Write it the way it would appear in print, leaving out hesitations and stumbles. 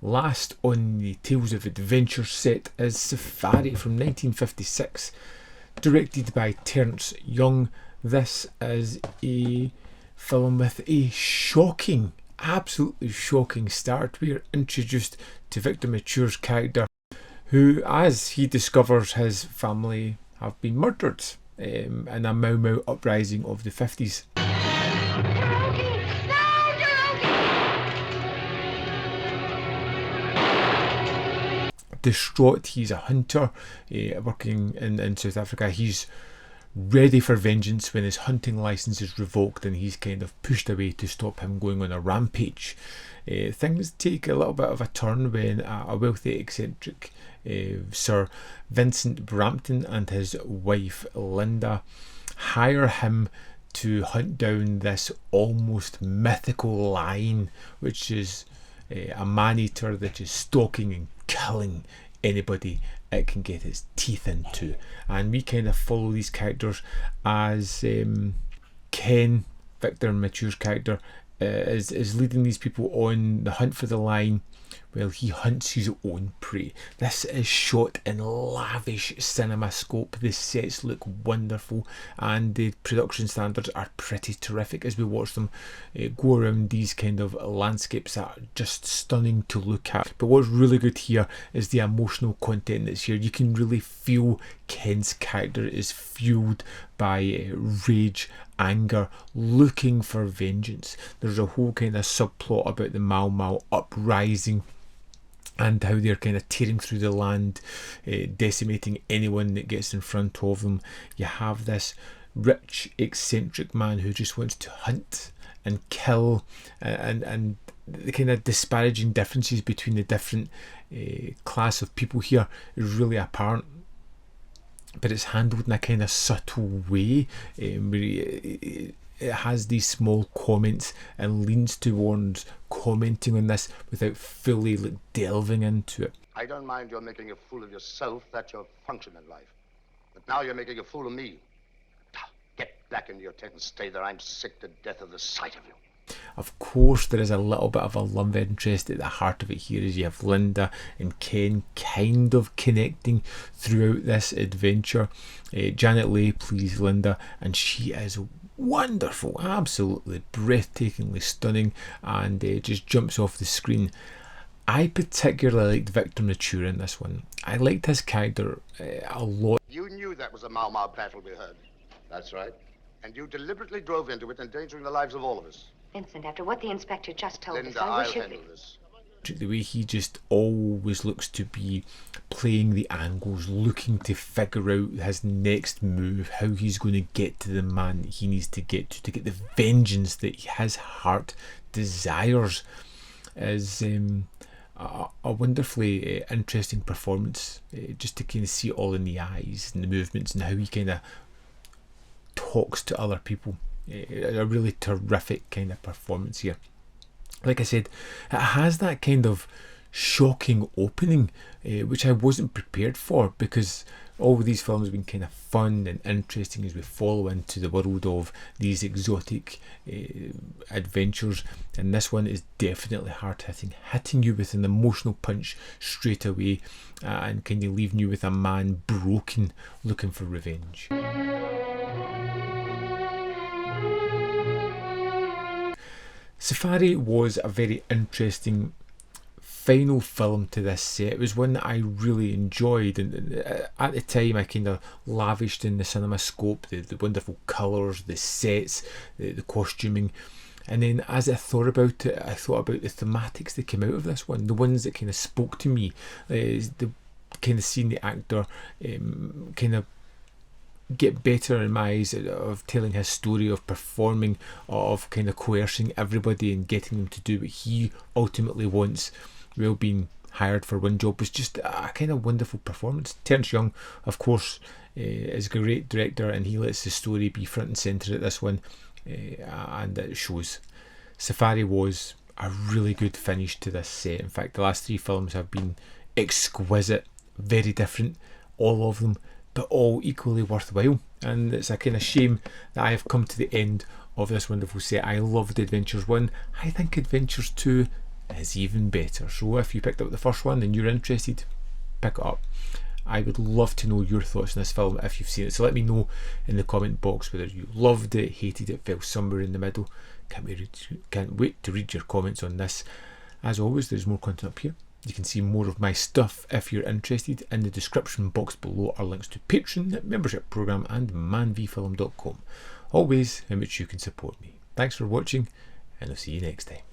Last on the Tales of Adventure set is Safari from 1956, directed by Terence Young. This is a film with a shocking, absolutely shocking start. We are introduced to Victor Mature's character, who, as he discovers his family have been murdered in a Mau Mau Uprising of the 50s. Distraught, he's a hunter working in South Africa. He's ready for vengeance when his hunting license is revoked and he's kind of pushed away to stop him going on a rampage. Things take a little bit of a turn when a wealthy eccentric Sir Vincent Brampton and his wife Linda hire him to hunt down this almost mythical lion, which is a man-eater that is stalking and killing anybody it can get its teeth into. And we kind of follow these characters as Ken, Victor Mature's character, is leading these people on the hunt for the lion while he hunts his own prey. This is shot in lavish CinemaScope. The sets look wonderful and the production standards are pretty terrific as we watch them go around these kind of landscapes that are just stunning to look at. But what's really good here is the emotional content that's here. You can really feel Ken's character is fueled by rage, anger, looking for vengeance. There's a whole kind of subplot about the Mau Mau Uprising and how they're kind of tearing through the land, decimating anyone that gets in front of them. You have this rich, eccentric man who just wants to hunt and kill, and the kind of disparaging differences between the different class of people here is really apparent. But it's handled in a kind of subtle way. It has these small comments and leans towards commenting on this without fully delving into it. I don't mind you're making a fool of yourself. That's your function in life. But now you're making a fool of me. Get back into your tent and stay there. I'm sick to death of the sight of you. Of course, there is a little bit of a love interest at the heart of it here, as you have Linda and Ken kind of connecting throughout this adventure. Janet Leigh plays Linda, and she is wonderful, absolutely breathtakingly stunning, and just jumps off the screen. I particularly liked Victor Mature in this one. I liked his character a lot. You knew that was a Mau Mau battle we heard. That's right. And you deliberately drove into it, endangering the lives of all of us. Vincent, after what the inspector just told Linda, us, I wish I'll you'd handle this. The way he just always looks to be playing the angles, looking to figure out his next move, how he's going to get to the man that he needs to get the vengeance that his heart desires, is a wonderfully interesting performance. Just to kind of see it all in the eyes and the movements and how he kind of talks to other people. A really terrific kind of performance here. Like I said, it has that kind of shocking opening, which I wasn't prepared for, because all of these films have been kind of fun and interesting as we follow into the world of these exotic adventures, and this one is definitely hitting you with an emotional punch straight away, and kind of leaving you with a man broken, looking for revenge. Safari was a very interesting final film to this set. It was one that I really enjoyed, and at the time I kind of lavished in the CinemaScope, the wonderful colours, the sets, the costuming. And then as I thought about it, I thought about the thematics that came out of this one, the ones that kind of spoke to me, the kind of seeing the actor kind of get better in my eyes of telling his story, of performing, of kind of coercing everybody and getting them to do what he ultimately wants, while being hired for one job, was just a kind of wonderful performance. Terence Young, of course, is a great director, and he lets the story be front and centre at this one, and it shows. Safari was a really good finish to this set. In fact, the last three films have been exquisite, very different, all of them, but all equally worthwhile. And it's a kind of shame that I have come to the end of this wonderful set. I loved Adventures 1. I think Adventures 2 is even better. So if you picked up the first one and you're interested, pick it up. I would love to know your thoughts on this film if you've seen it. So let me know in the comment box whether you loved it, hated it, fell somewhere in the middle. Can't wait to read your comments on this. As always, there's more content up here. You can see more of my stuff if you're interested. In the description box below are links to Patreon, membership program, and manvfilm.com. All ways in which you can support me. Thanks for watching, and I'll see you next time.